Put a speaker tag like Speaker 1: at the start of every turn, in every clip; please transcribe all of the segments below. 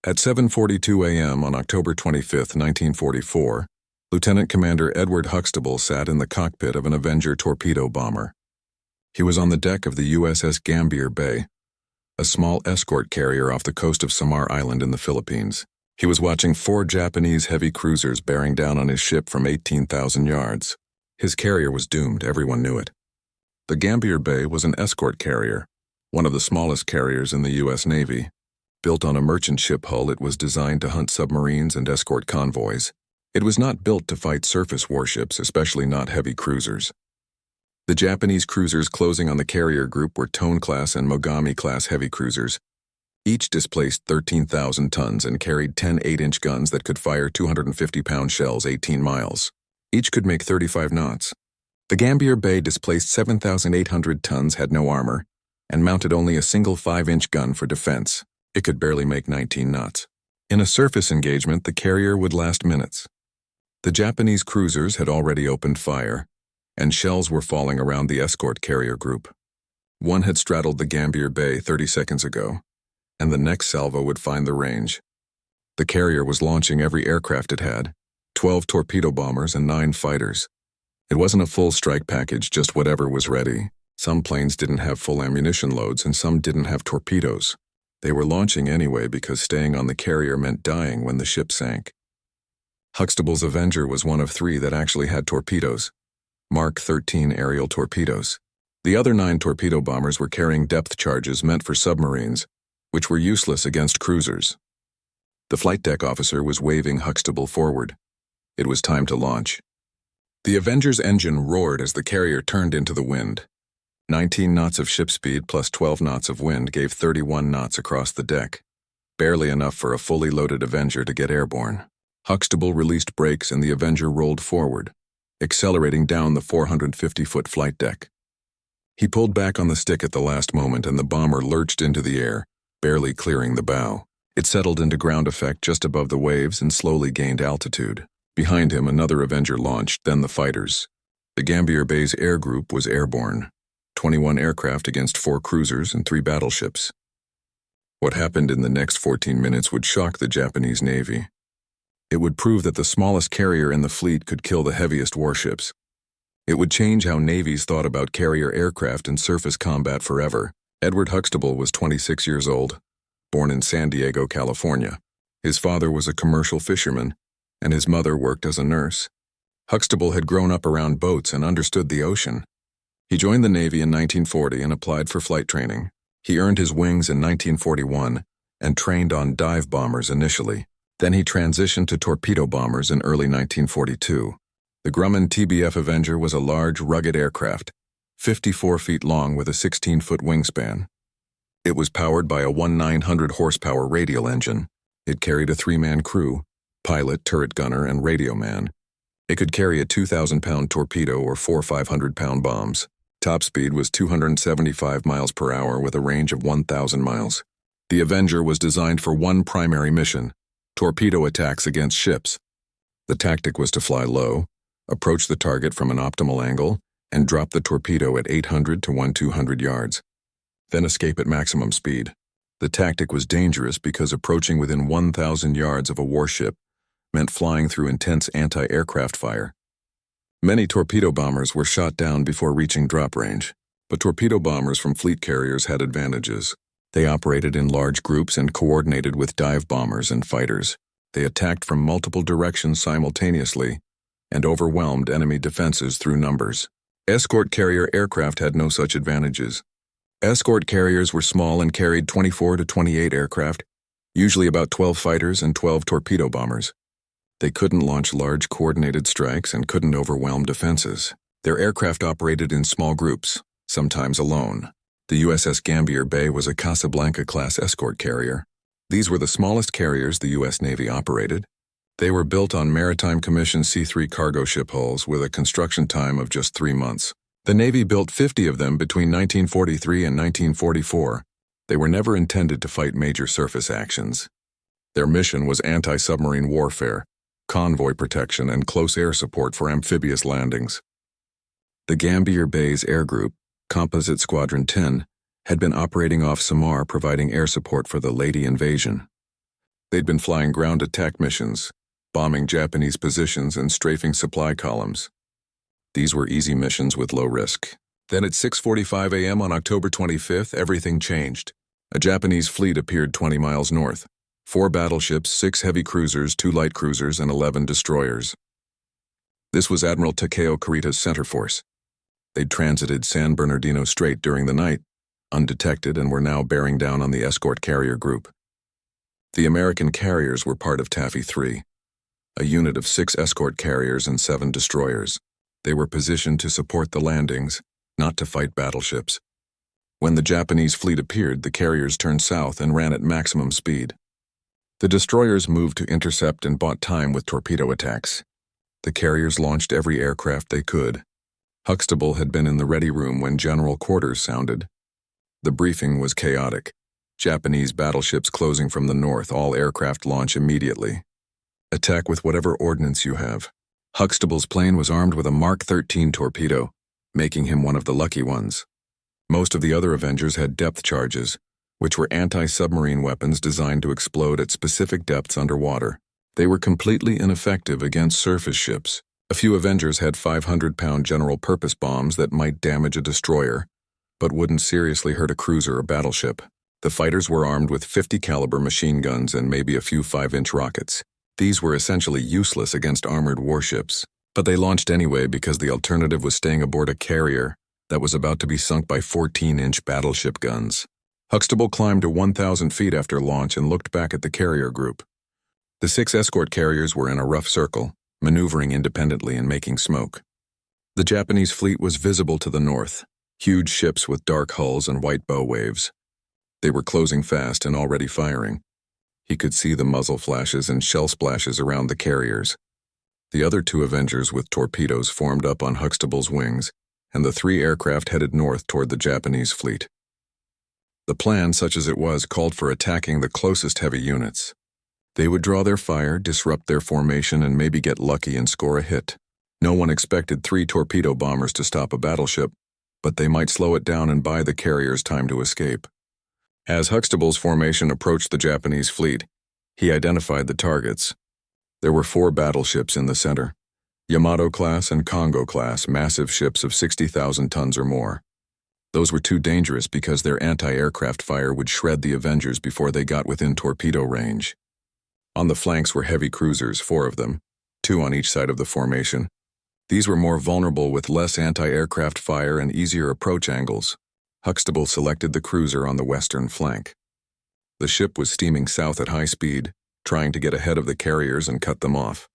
Speaker 1: At 7:42 a.m. on October 25, 1944, Lieutenant Commander Edward Huxtable sat in the cockpit of an Avenger torpedo bomber. He was on the deck of the USS Gambier Bay, a small escort carrier off the coast of Samar Island in the Philippines. He was watching 4 Japanese heavy cruisers bearing down on his ship from 18,000 yards. His carrier was doomed, everyone knew it. The Gambier Bay was an escort carrier, one of the smallest carriers in the U.S. Navy. Built on a merchant ship hull, it was designed to hunt submarines and escort convoys. It was not built to fight surface warships, especially not heavy cruisers. The Japanese cruisers closing on the carrier group were Tone-class and Mogami-class heavy cruisers. Each displaced 13,000 tons and carried 10 8-inch guns that could fire 250-pound shells 18 miles. Each could make 35 knots. The Gambier Bay displaced 7,800 tons, had no armor, and mounted only a single 5-inch gun for defense. It could barely make 19 knots. In a surface engagement, the carrier would last minutes. The Japanese cruisers had already opened fire, and shells were falling around the escort carrier group. One had straddled the Gambier Bay 30 seconds ago, and the next salvo would find the range. The carrier was launching every aircraft it had, 12 torpedo bombers and 9 fighters. It wasn't a full strike package, just whatever was ready. Some planes didn't have full ammunition loads and some didn't have torpedoes. They were launching anyway because staying on the carrier meant dying when the ship sank. Huxtable's Avenger was one of 3 that actually had torpedoes, Mark 13 aerial torpedoes. The other 9 torpedo bombers were carrying depth charges meant for submarines, which were useless against cruisers. The flight deck officer was waving Huxtable forward. It was time to launch. The Avenger's engine roared as the carrier turned into the wind. 19 knots of ship speed plus 12 knots of wind gave 31 knots across the deck, barely enough for a fully loaded Avenger to get airborne. Huxtable released brakes and the Avenger rolled forward, accelerating down the 450-foot flight deck. He pulled back on the stick at the last moment and the bomber lurched into the air, barely clearing the bow. It settled into ground effect just above the waves and slowly gained altitude. Behind him, another Avenger launched, then the fighters. The Gambier Bay's air group was airborne. 21 aircraft against 4 cruisers and 3 battleships. What happened in the next 14 minutes would shock the Japanese Navy. It would prove that the smallest carrier in the fleet could kill the heaviest warships. It would change how navies thought about carrier aircraft and surface combat forever. Edward Huxtable was 26 years old, born in San Diego, California. His father was a commercial fisherman, and his mother worked as a nurse. Huxtable had grown up around boats and understood the ocean. He joined the Navy in 1940 and applied for flight training. He earned his wings in 1941 and trained on dive bombers initially. Then he transitioned to torpedo bombers in early 1942. The Grumman TBF Avenger was a large, rugged aircraft, 54 feet long with a 16-foot wingspan. It was powered by a 900-horsepower radial engine. It carried a 3-man crew, pilot, turret gunner, and radio man. It could carry a 2,000-pound torpedo or 4 500-pound bombs. Top speed was 275 miles per hour with a range of 1,000 miles. The Avenger was designed for one primary mission: torpedo attacks against ships. The tactic was to fly low, approach the target from an optimal angle, and drop the torpedo at 800 to 1,200 yards. Then escape at maximum speed. The tactic was dangerous because approaching within 1,000 yards of a warship meant flying through intense anti-aircraft fire. Many torpedo bombers were shot down before reaching drop range, but torpedo bombers from fleet carriers had advantages. They operated in large groups and coordinated with dive bombers and fighters. They attacked from multiple directions simultaneously and overwhelmed enemy defenses through numbers. Escort carrier aircraft had no such advantages. Escort carriers were small and carried 24 to 28 aircraft, usually about 12 fighters and 12 torpedo bombers. They couldn't launch large coordinated strikes and couldn't overwhelm defenses. Their aircraft operated in small groups, sometimes alone. The USS Gambier Bay was a Casablanca-class escort carrier. These were the smallest carriers the U.S. Navy operated. They were built on Maritime Commission C-3 cargo ship hulls with a construction time of just 3 months. The Navy built 50 of them between 1943 and 1944. They were never intended to fight major surface actions. Their mission was anti-submarine warfare, convoy protection, and close air support for amphibious landings. The Gambier Bay's air group, Composite Squadron 10, had been operating off Samar providing air support for the Lady Invasion. They'd been flying ground attack missions, bombing Japanese positions and strafing supply columns. These were easy missions with low risk. Then at 6:45 a.m. on October 25th, everything changed. A Japanese fleet appeared 20 miles north. 4 battleships, 6 heavy cruisers, 2 light cruisers, and 11 destroyers. This was Admiral Takeo Kurita's center force. They'd transited San Bernardino Strait during the night, undetected, and were now bearing down on the Escort carrier group. The American carriers were part of Taffy 3, a unit of 6 escort carriers and 7 destroyers. They were positioned to support the landings, not to fight battleships. When the Japanese fleet appeared, the carriers turned south and ran at maximum speed. The destroyers moved to intercept and bought time with torpedo attacks. The carriers launched every aircraft they could. Huxtable had been in the ready room when general quarters sounded. The briefing was chaotic. Japanese battleships closing from the north, all aircraft launch immediately. Attack with whatever ordnance you have. Huxtable's plane was armed with a Mark 13 torpedo, making him one of the lucky ones. Most of the other Avengers had depth charges, which were anti-submarine weapons designed to explode at specific depths underwater. They were completely ineffective against surface ships. A few Avengers had 500-pound general-purpose bombs that might damage a destroyer, but wouldn't seriously hurt a cruiser or battleship. The fighters were armed with 50-caliber machine guns and maybe a few 5-inch rockets. These were essentially useless against armored warships, but they launched anyway because the alternative was staying aboard a carrier that was about to be sunk by 14-inch battleship guns. Huxtable climbed to 1,000 feet after launch and looked back at the carrier group. The 6 escort carriers were in a rough circle, maneuvering independently and making smoke. The Japanese fleet was visible to the north, huge ships with dark hulls and white bow waves. They were closing fast and already firing. He could see the muzzle flashes and shell splashes around the carriers. The other 2 Avengers with torpedoes formed up on Huxtable's wings, and the 3 aircraft headed north toward the Japanese fleet. The plan, such as it was, called for attacking the closest heavy units. They would draw their fire, disrupt their formation, and maybe get lucky and score a hit. No one expected 3 torpedo bombers to stop a battleship, but they might slow it down and buy the carriers time to escape. As Huxtable's formation approached the Japanese fleet, he identified the targets. There were 4 battleships in the center, Yamato-class and Kongo-class, massive ships of 60,000 tons or more. Those were too dangerous because their anti-aircraft fire would shred the Avengers before they got within torpedo range. On the flanks were heavy cruisers, 4 of them, 2 on each side of the formation. These were more vulnerable with less anti-aircraft fire and easier approach angles. Huxtable selected the cruiser on the western flank. The ship was steaming south at high speed, trying to get ahead of the carriers and cut them off.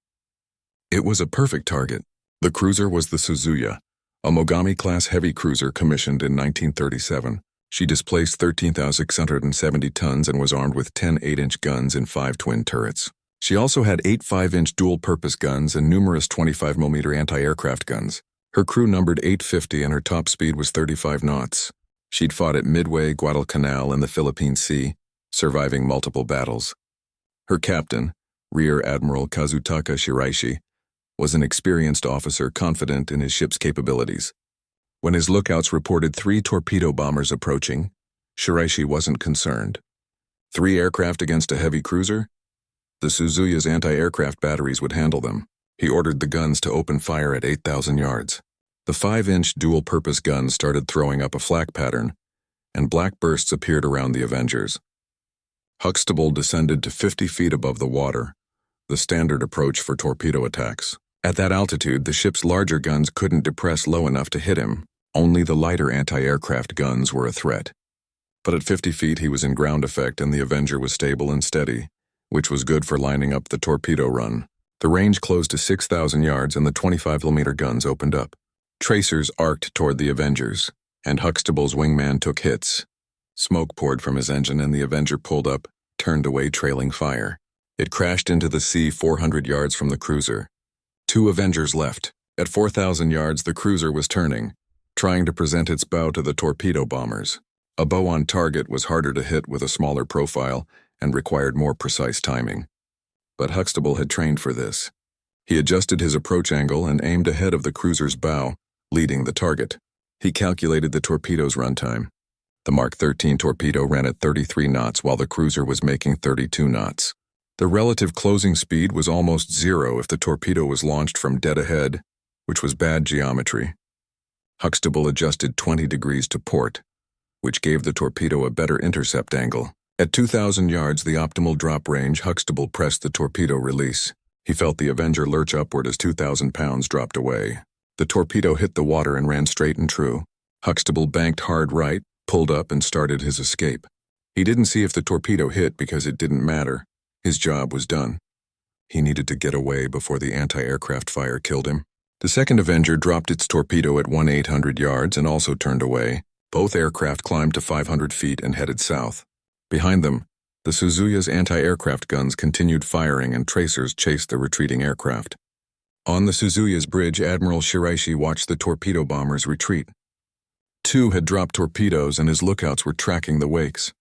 Speaker 1: It was a perfect target. The cruiser was the Suzuya, a Mogami-class heavy cruiser commissioned in 1937. She displaced 13,670 tons and was armed with 10 8-inch guns and 5 twin turrets. She also had 8 5-inch dual-purpose guns and numerous 25mm anti-aircraft guns. Her crew numbered 850 and her top speed was 35 knots. She'd fought at Midway, Guadalcanal, and the Philippine Sea, surviving multiple battles. Her captain, Rear Admiral Kazutaka Shiraishi, was an experienced officer confident in his ship's capabilities. When his lookouts reported 3 torpedo bombers approaching, Shiraishi wasn't concerned. 3 aircraft against a heavy cruiser? The Suzuya's anti-aircraft batteries would handle them. He ordered the guns to open fire at 8,000 yards. The 5-inch dual-purpose guns started throwing up a flak pattern, and black bursts appeared around the Avengers. Huxtable descended to 50 feet above the water, the standard approach for torpedo attacks. At that altitude, the ship's larger guns couldn't depress low enough to hit him. Only the lighter anti-aircraft guns were a threat. But at 50 feet, he was in ground effect and the Avenger was stable and steady, which was good for lining up the torpedo run. The range closed to 6,000 yards and the 25mm guns opened up. Tracers arced toward the Avengers, and Huxtable's wingman took hits. Smoke poured from his engine and the Avenger pulled up, turned away trailing fire. It crashed into the sea 400 yards from the cruiser. 2 Avengers left. At 4,000 yards, the cruiser was turning, trying to present its bow to the torpedo bombers. A bow on target was harder to hit with a smaller profile and required more precise timing. But Huxtable had trained for this. He adjusted his approach angle and aimed ahead of the cruiser's bow, leading the target. He calculated the torpedo's runtime. The Mark 13 torpedo ran at 33 knots while the cruiser was making 32 knots. The relative closing speed was almost zero if the torpedo was launched from dead ahead, which was bad geometry. Huxtable adjusted 20 degrees to port, which gave the torpedo a better intercept angle. At 2,000 yards, the optimal drop range, Huxtable pressed the torpedo release. He felt the Avenger lurch upward as 2,000 pounds dropped away. The torpedo hit the water and ran straight and true. Huxtable banked hard right, pulled up, and started his escape. He didn't see if the torpedo hit because it didn't matter. His job was done. He needed to get away before the anti-aircraft fire killed him. The second Avenger dropped its torpedo at 1,800 yards and also turned away. Both aircraft climbed to 500 feet and headed south. Behind them, the Suzuya's anti-aircraft guns continued firing and tracers chased the retreating aircraft. On the Suzuya's bridge, Admiral Shiraishi watched the torpedo bombers retreat. Two had dropped torpedoes and his lookouts were tracking the wakes.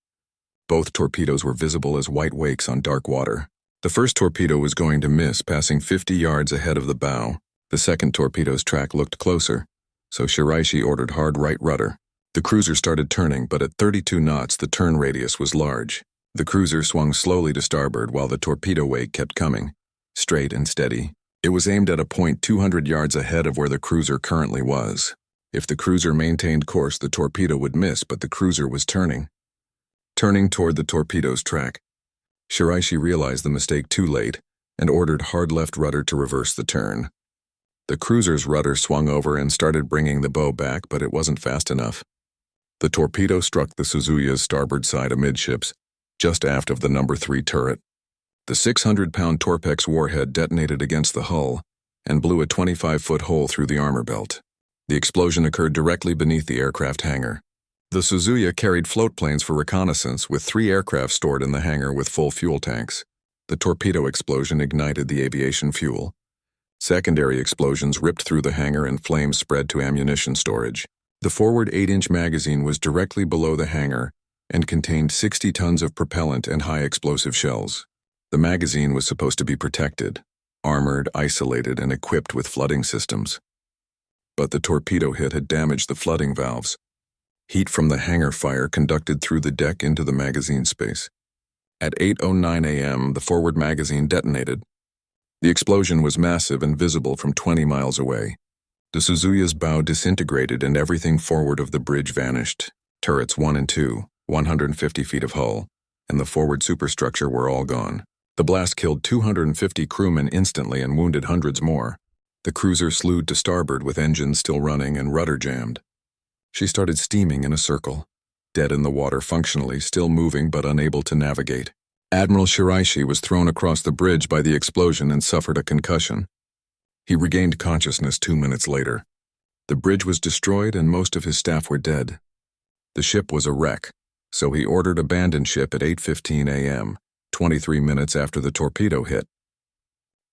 Speaker 1: Both torpedoes were visible as white wakes on dark water. The first torpedo was going to miss, passing 50 yards ahead of the bow. The second torpedo's track looked closer, so Shiraishi ordered hard right rudder. The cruiser started turning, but at 32 knots the turn radius was large. The cruiser swung slowly to starboard while the torpedo wake kept coming, straight and steady. It was aimed at a point 200 yards ahead of where the cruiser currently was. If the cruiser maintained course, the torpedo would miss, but the cruiser was turning toward the torpedo's track. Shiraishi realized the mistake too late and ordered hard left rudder to reverse the turn. The cruiser's rudder swung over and started bringing the bow back, but it wasn't fast enough. The torpedo struck the Suzuya's starboard side amidships, just aft of the number 3 turret. The 600-pound Torpex warhead detonated against the hull and blew a 25-foot hole through the armor belt. The explosion occurred directly beneath the aircraft hangar. The Suzuya carried float planes for reconnaissance, with 3 aircraft stored in the hangar with full fuel tanks. The torpedo explosion ignited the aviation fuel. Secondary explosions ripped through the hangar and flames spread to ammunition storage. The forward 8-inch magazine was directly below the hangar and contained 60 tons of propellant and high explosive shells. The magazine was supposed to be protected, armored, isolated, and equipped with flooding systems. But the torpedo hit had damaged the flooding valves. Heat from the hangar fire conducted through the deck into the magazine space. At 8:09 a.m., the forward magazine detonated. The explosion was massive and visible from 20 miles away. The Suzuya's bow disintegrated and everything forward of the bridge vanished. Turrets 1 and 2, 150 feet of hull, and the forward superstructure were all gone. The blast killed 250 crewmen instantly and wounded hundreds more. The cruiser slewed to starboard with engines still running and rudder jammed. She started steaming in a circle, dead in the water functionally, still moving but unable to navigate. Admiral Shiraishi was thrown across the bridge by the explosion and suffered a concussion. He regained consciousness 2 minutes later. The bridge was destroyed and most of his staff were dead. The ship was a wreck, so he ordered abandon ship at 8:15 a.m., 23 minutes after the torpedo hit.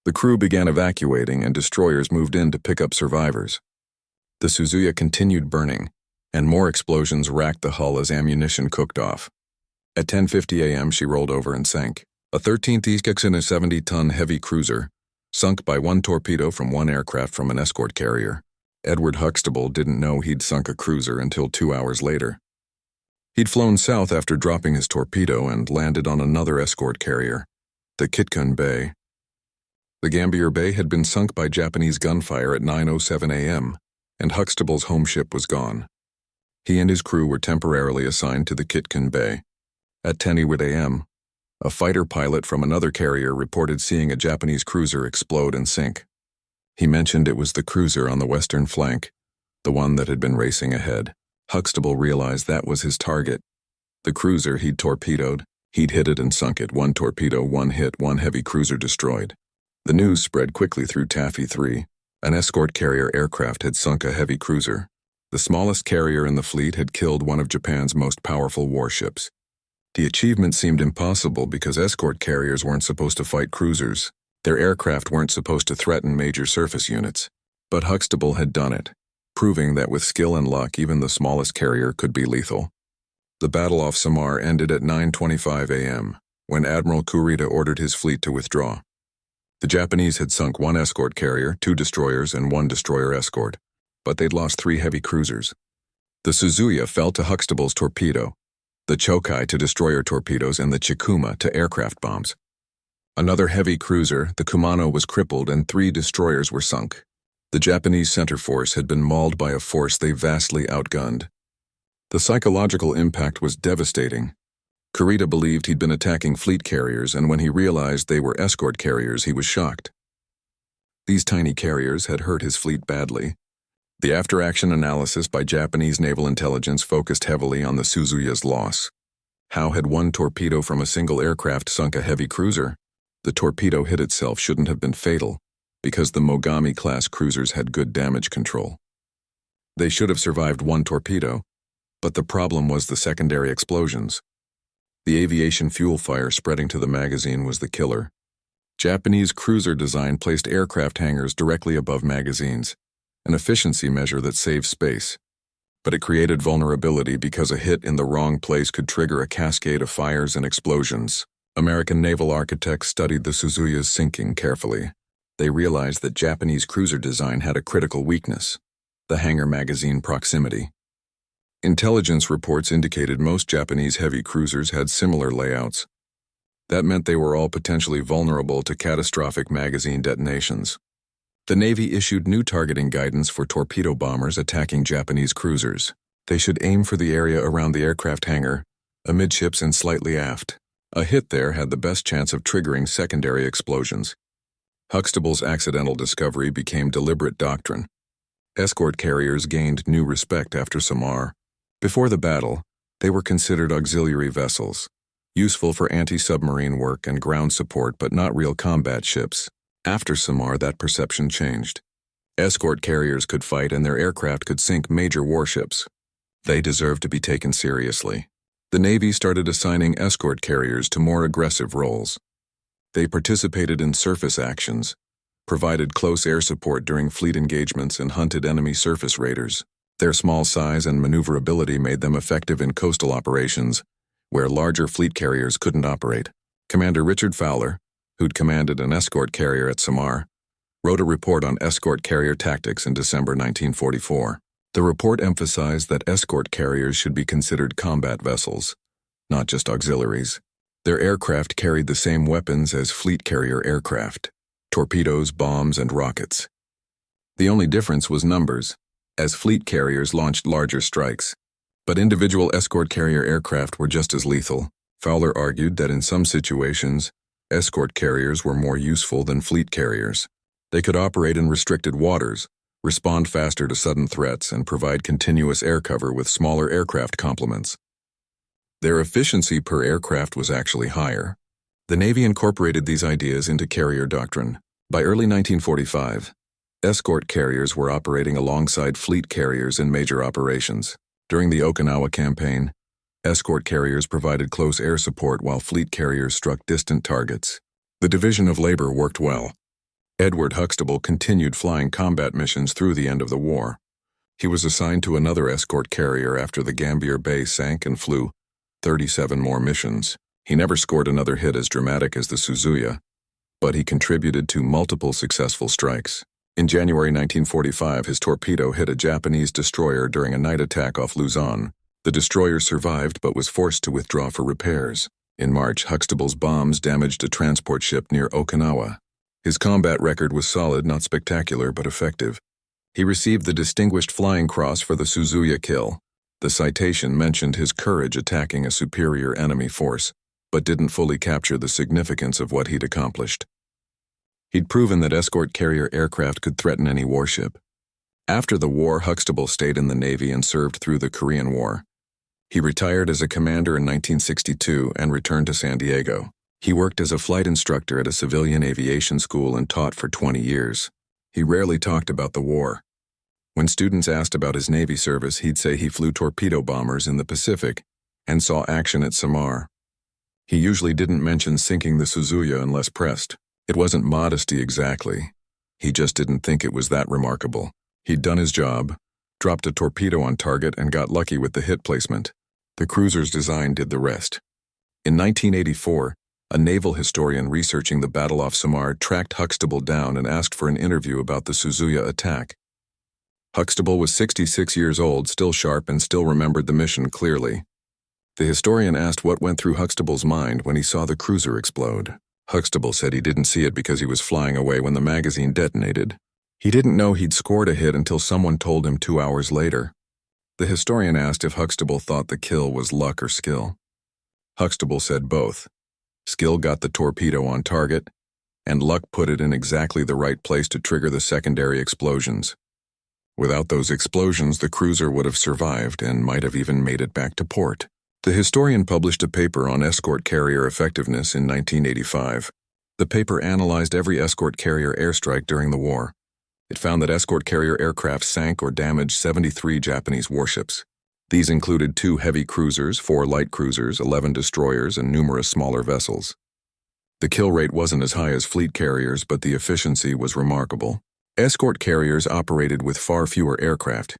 Speaker 1: The crew began evacuating and destroyers moved in to pick up survivors. The Suzuya continued burning, and more explosions racked the hull as ammunition cooked off. At 10:50 a.m. she rolled over and sank. A 13th Escort in a 70-ton heavy cruiser, sunk by 1 torpedo from 1 aircraft from an escort carrier. Edward Huxtable didn't know he'd sunk a cruiser until 2 hours later. He'd flown south after dropping his torpedo and landed on another escort carrier, the Commander Bay. The Gambier Bay had been sunk by Japanese gunfire at 9:07 a.m., and Huxtable's home ship was gone. He and his crew were temporarily assigned to the Commander Bay. At 10:00 a.m., a fighter pilot from another carrier reported seeing a Japanese cruiser explode and sink. He mentioned it was the cruiser on the western flank, the one that had been racing ahead. Huxtable realized that was his target. The cruiser he'd torpedoed, he'd hit it and sunk it. 1 torpedo, 1 hit, 1 heavy cruiser destroyed. The news spread quickly through Taffy 3. An escort carrier aircraft had sunk a heavy cruiser. The smallest carrier in the fleet had killed one of Japan's most powerful warships. The achievement seemed impossible because escort carriers weren't supposed to fight cruisers. Their aircraft weren't supposed to threaten major surface units. But Huxtable had done it, proving that with skill and luck even the smallest carrier could be lethal. The battle off Samar ended at 9:25 a.m., when Admiral Kurita ordered his fleet to withdraw. The Japanese had sunk 1 escort carrier, 2 destroyers, and 1 destroyer escort, but they'd lost 3 heavy cruisers. The Suzuya fell to Huxtable's torpedo, the Chokai to destroyer torpedoes, and the Chikuma to aircraft bombs. Another heavy cruiser, the Kumano, was crippled and 3 destroyers were sunk. The Japanese center force had been mauled by a force they vastly outgunned. The psychological impact was devastating. Kurita believed he'd been attacking fleet carriers, and when he realized they were escort carriers, he was shocked. These tiny carriers had hurt his fleet badly. The after-action analysis by Japanese naval intelligence focused heavily on the Suzuya's loss. How had one torpedo from a single aircraft sunk a heavy cruiser? The torpedo hit itself shouldn't have been fatal, because the Mogami-class cruisers had good damage control. They should have survived one torpedo, but the problem was the secondary explosions. The aviation fuel fire spreading to the magazine was the killer. Japanese cruiser design placed aircraft hangars directly above magazines, an efficiency measure that saves space. But it created vulnerability because a hit in the wrong place could trigger a cascade of fires and explosions. American naval architects studied the Suzuya's sinking carefully. They realized that Japanese cruiser design had a critical weakness: the hangar magazine proximity. Intelligence reports indicated most Japanese heavy cruisers had similar layouts. That meant they were all potentially vulnerable to catastrophic magazine detonations. The Navy issued new targeting guidance for torpedo bombers attacking Japanese cruisers. They should aim for the area around the aircraft hangar, amidships and slightly aft. A hit there had the best chance of triggering secondary explosions. Huxtable's accidental discovery became deliberate doctrine. Escort carriers gained new respect after Samar. Before the battle, they were considered auxiliary vessels, useful for anti-submarine work and ground support but not real combat ships. After Samar, that perception changed. Escort carriers could fight and their aircraft could sink major warships. They deserved to be taken seriously. The Navy started assigning escort carriers to more aggressive roles. They participated in surface actions, provided close air support during fleet engagements, and hunted enemy surface raiders. Their small size and maneuverability made them effective in coastal operations, where larger fleet carriers couldn't operate. Commander Richard Fowler, who'd commanded an escort carrier at Samar, wrote a report on escort carrier tactics in December 1944. The report emphasized that escort carriers should be considered combat vessels, not just auxiliaries. Their aircraft carried the same weapons as fleet carrier aircraft: torpedoes, bombs, and rockets. The only difference was numbers, as fleet carriers launched larger strikes. But individual escort carrier aircraft were just as lethal. Fowler argued that in some situations, escort carriers were more useful than fleet carriers. They could operate in restricted waters, respond faster to sudden threats, and provide continuous air cover with smaller aircraft complements. Their efficiency per aircraft was actually higher. The Navy incorporated these ideas into carrier doctrine. By early 1945, escort carriers were operating alongside fleet carriers in major operations. During the Okinawa campaign, escort carriers provided close air support while fleet carriers struck distant targets. The division of labor worked well. Edward Huxtable continued flying combat missions through the end of the war. He was assigned to another escort carrier after the Gambier Bay sank and flew 37 more missions. He never scored another hit as dramatic as the Suzuya, but he contributed to multiple successful strikes. In January 1945, his torpedo hit a Japanese destroyer during a night attack off Luzon. The destroyer survived but was forced to withdraw for repairs. In March, Huxtable's bombs damaged a transport ship near Okinawa. His combat record was solid, not spectacular, but effective. He received the Distinguished Flying Cross for the Suzuya kill. The citation mentioned his courage attacking a superior enemy force, but didn't fully capture the significance of what he'd accomplished. He'd proven that escort carrier aircraft could threaten any warship. After the war, Huxtable stayed in the Navy and served through the Korean War. He retired as a commander in 1962 and returned to San Diego. He worked as a flight instructor at a civilian aviation school and taught for 20 years. He rarely talked about the war. When students asked about his Navy service, he'd say he flew torpedo bombers in the Pacific and saw action at Samar. He usually didn't mention sinking the Suzuya unless pressed. It wasn't modesty exactly. He just didn't think it was that remarkable. He'd done his job, dropped a torpedo on target, and got lucky with the hit placement. The cruiser's design did the rest. In 1984, a naval historian researching the battle off Samar tracked Huxtable down and asked for an interview about the Suzuya attack. Huxtable was 66 years old, still sharp, and still remembered the mission clearly. The historian asked what went through Huxtable's mind when he saw the cruiser explode. Huxtable said he didn't see it because he was flying away when the magazine detonated. He didn't know he'd scored a hit until someone told him 2 hours later. The historian asked if Huxtable thought the kill was luck or skill. Huxtable said both. Skill got the torpedo on target, and luck put it in exactly the right place to trigger the secondary explosions. Without those explosions, the cruiser would have survived and might have even made it back to port. The historian published a paper on escort carrier effectiveness in 1985. The paper analyzed every escort carrier airstrike during the war. It found that escort carrier aircraft sank or damaged 73 Japanese warships. These included 2 heavy cruisers, 4 light cruisers, 11 destroyers, and numerous smaller vessels. The kill rate wasn't as high as fleet carriers, but the efficiency was remarkable. Escort carriers operated with far fewer aircraft,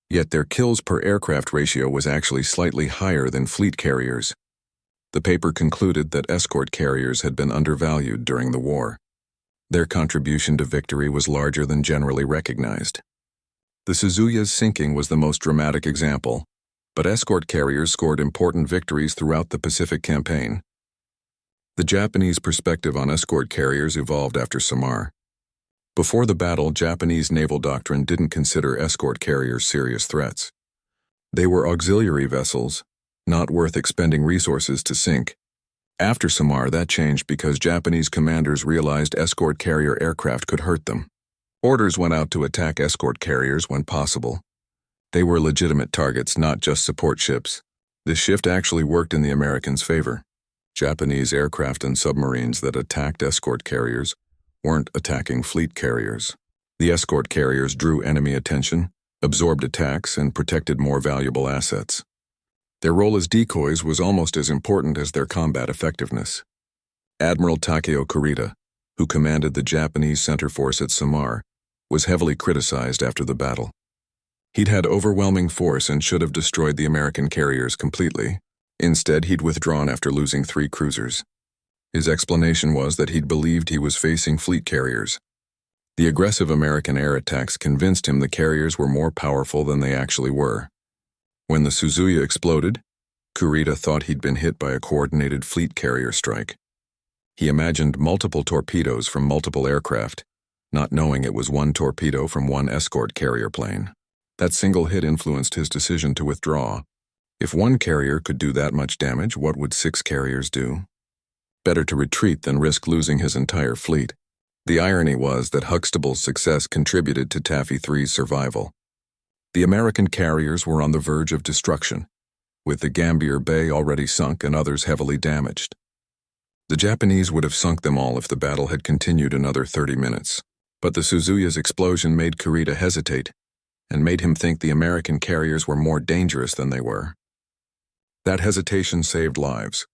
Speaker 1: yet their kills per aircraft ratio was actually slightly higher than fleet carriers. The paper concluded that escort carriers had been undervalued during the war. Their contribution to victory was larger than generally recognized. The Suzuya's sinking was the most dramatic example, but escort carriers scored important victories throughout the Pacific campaign. The Japanese perspective on escort carriers evolved after Samar. Before the battle, Japanese naval doctrine didn't consider escort carriers serious threats. They were auxiliary vessels, not worth expending resources to sink. After Samar, that changed because Japanese commanders realized escort carrier aircraft could hurt them. Orders went out to attack escort carriers when possible. They were legitimate targets, not just support ships. This shift actually worked in the Americans' favor. Japanese aircraft and submarines that attacked escort carriers weren't attacking fleet carriers. The escort carriers drew enemy attention, absorbed attacks, and protected more valuable assets. Their role as decoys was almost as important as their combat effectiveness. Admiral Takeo Kurita, who commanded the Japanese center force at Samar, was heavily criticized after the battle. He'd had overwhelming force and should have destroyed the American carriers completely. Instead, he'd withdrawn after losing 3 cruisers. His explanation was that he'd believed he was facing fleet carriers. The aggressive American air attacks convinced him the carriers were more powerful than they actually were. When the Suzuya exploded, Kurita thought he'd been hit by a coordinated fleet carrier strike. He imagined multiple torpedoes from multiple aircraft, not knowing it was one torpedo from one escort carrier plane. That single hit influenced his decision to withdraw. If one carrier could do that much damage, what would 6 carriers do? Better to retreat than risk losing his entire fleet. The irony was that Huxtable's success contributed to Taffy 3's survival. The American carriers were on the verge of destruction, with the Gambier Bay already sunk and others heavily damaged. The Japanese would have sunk them all if the battle had continued another 30 minutes. But the Suzuya's explosion made Kurita hesitate and made him think the American carriers were more dangerous than they were. That hesitation saved lives.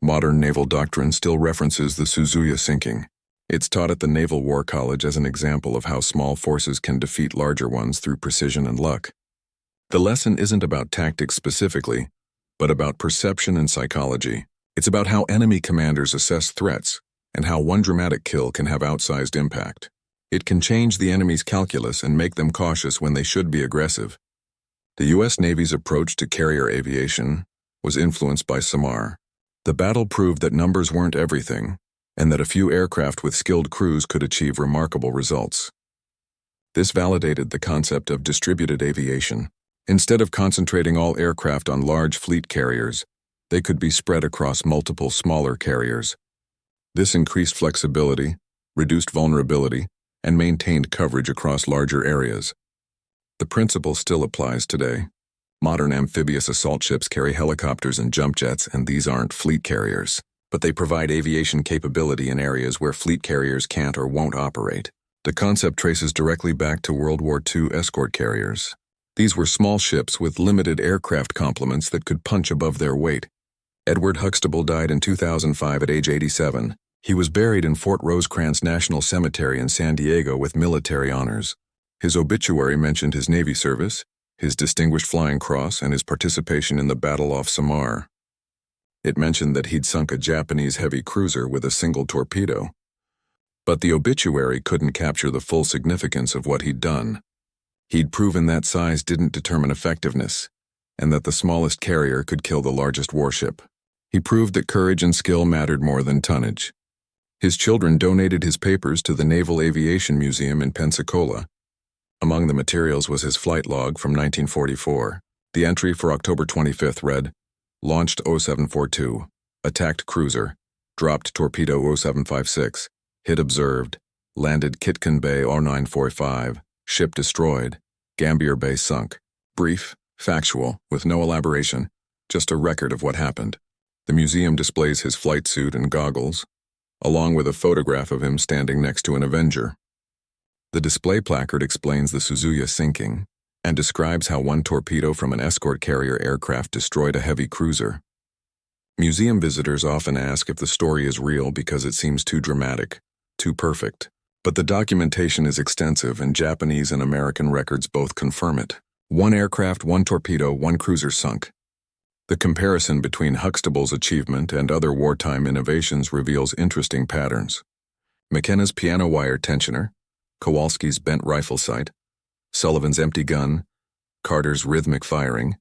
Speaker 1: Modern naval doctrine still references the Suzuya sinking. It's taught at the Naval War College as an example of how small forces can defeat larger ones through precision and luck. The lesson isn't about tactics specifically, but about perception and psychology. It's about how enemy commanders assess threats and how one dramatic kill can have outsized impact. It can change the enemy's calculus and make them cautious when they should be aggressive. The U.S. Navy's approach to carrier aviation was influenced by Samar. The battle proved that numbers weren't everything, and that a few aircraft with skilled crews could achieve remarkable results. This validated the concept of distributed aviation. Instead of concentrating all aircraft on large fleet carriers, they could be spread across multiple smaller carriers. This increased flexibility, reduced vulnerability, and maintained coverage across larger areas. The principle still applies today. Modern amphibious assault ships carry helicopters and jump jets, and these aren't fleet carriers, but they provide aviation capability in areas where fleet carriers can't or won't operate. The concept traces directly back to World War II escort carriers. These were small ships with limited aircraft complements that could punch above their weight. Edward Huxtable died in 2005 at age 87. He was buried in Fort Rosecrans National Cemetery in San Diego with military honors. His obituary mentioned his Navy service, his Distinguished Flying Cross, and his participation in the battle off Samar. It mentioned that he'd sunk a Japanese heavy cruiser with a single torpedo. But the obituary couldn't capture the full significance of what he'd done. He'd proven that size didn't determine effectiveness, and that the smallest carrier could kill the largest warship. He proved that courage and skill mattered more than tonnage. His children donated his papers to the Naval Aviation Museum in Pensacola. Among the materials was his flight log from 1944. The entry for October 25th read, "Launched 0742, attacked cruiser, dropped torpedo 0756, hit observed, landed Kitkin Bay 0945, ship destroyed, Gambier Bay sunk." Brief, factual, with no elaboration, just a record of what happened. The museum displays his flight suit and goggles, along with a photograph of him standing next to an Avenger. The display placard explains the Suzuya sinking and describes how one torpedo from an escort carrier aircraft destroyed a heavy cruiser. Museum visitors often ask if the story is real because it seems too dramatic, too perfect. But the documentation is extensive, and Japanese and American records both confirm it. One aircraft, one torpedo, one cruiser sunk. The comparison between Huxtable's achievement and other wartime innovations reveals interesting patterns. McKenna's piano wire tensioner, Kowalski's bent rifle sight, Sullivan's empty gun, Carter's rhythmic firing,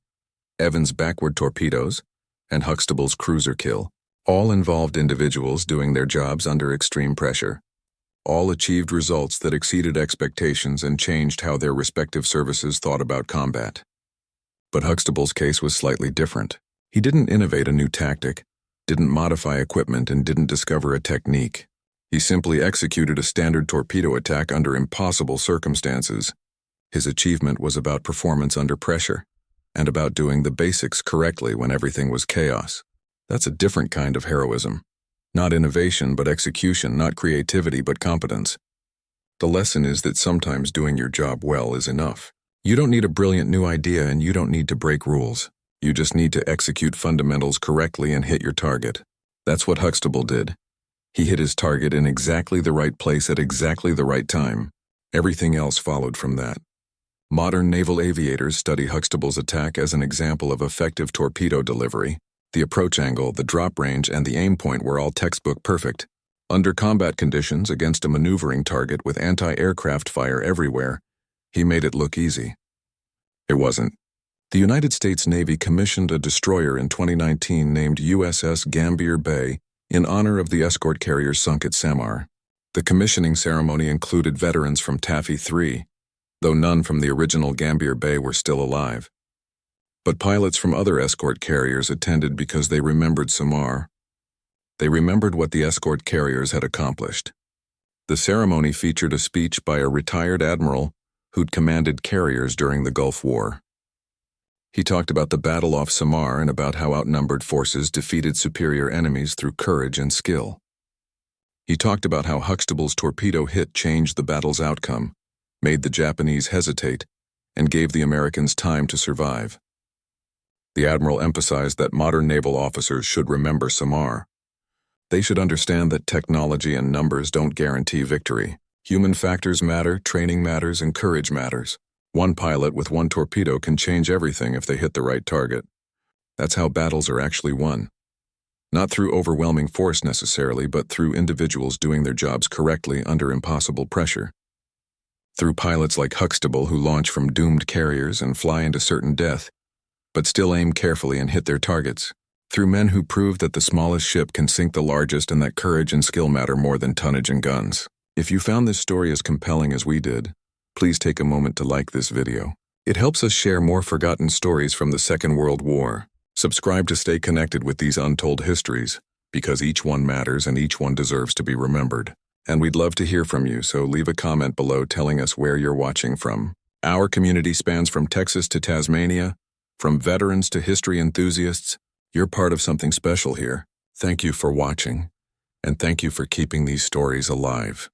Speaker 1: Evans' backward torpedoes, and Huxtable's cruiser kill, all involved individuals doing their jobs under extreme pressure. All achieved results that exceeded expectations and changed how their respective services thought about combat. But Huxtable's case was slightly different. He didn't innovate a new tactic, didn't modify equipment, and didn't discover a technique. He simply executed a standard torpedo attack under impossible circumstances. His achievement was about performance under pressure, and about doing the basics correctly when everything was chaos. That's a different kind of heroism. Not innovation, but execution, not creativity, but competence. The lesson is that sometimes doing your job well is enough. You don't need a brilliant new idea, and you don't need to break rules. You just need to execute fundamentals correctly and hit your target. That's what Huxtable did. He hit his target in exactly the right place at exactly the right time. Everything else followed from that. Modern naval aviators study Huxtable's attack as an example of effective torpedo delivery. The approach angle, the drop range, and the aim point were all textbook perfect. Under combat conditions, against a maneuvering target with anti-aircraft fire everywhere, he made it look easy. It wasn't. The United States Navy commissioned a destroyer in 2019 named USS Gambier Bay in honor of the escort carrier sunk at Samar. The commissioning ceremony included veterans from Taffy 3, though none from the original Gambier Bay were still alive. But pilots from other escort carriers attended because they remembered Samar. They remembered what the escort carriers had accomplished. The ceremony featured a speech by a retired admiral who'd commanded carriers during the Gulf War. He talked about the battle off Samar and about how outnumbered forces defeated superior enemies through courage and skill. He talked about how Huxtable's torpedo hit changed the battle's outcome, made the Japanese hesitate, and gave the Americans time to survive. The admiral emphasized that modern naval officers should remember Samar. They should understand that technology and numbers don't guarantee victory. Human factors matter, training matters, and courage matters. One pilot with one torpedo can change everything if they hit the right target. That's how battles are actually won. Not through overwhelming force necessarily, but through individuals doing their jobs correctly under impossible pressure. Through pilots like Huxtable who launch from doomed carriers and fly into certain death, but still aim carefully and hit their targets. Through men who prove that the smallest ship can sink the largest and that courage and skill matter more than tonnage and guns. If you found this story as compelling as we did, please take a moment to like this video. It helps us share more forgotten stories from the Second World War. Subscribe to stay connected with these untold histories, because each one matters and each one deserves to be remembered. And we'd love to hear from you, so leave a comment below telling us where you're watching from. Our community spans from Texas to Tasmania, from veterans to history enthusiasts. You're part of something special here. Thank you for watching, and thank you for keeping these stories alive.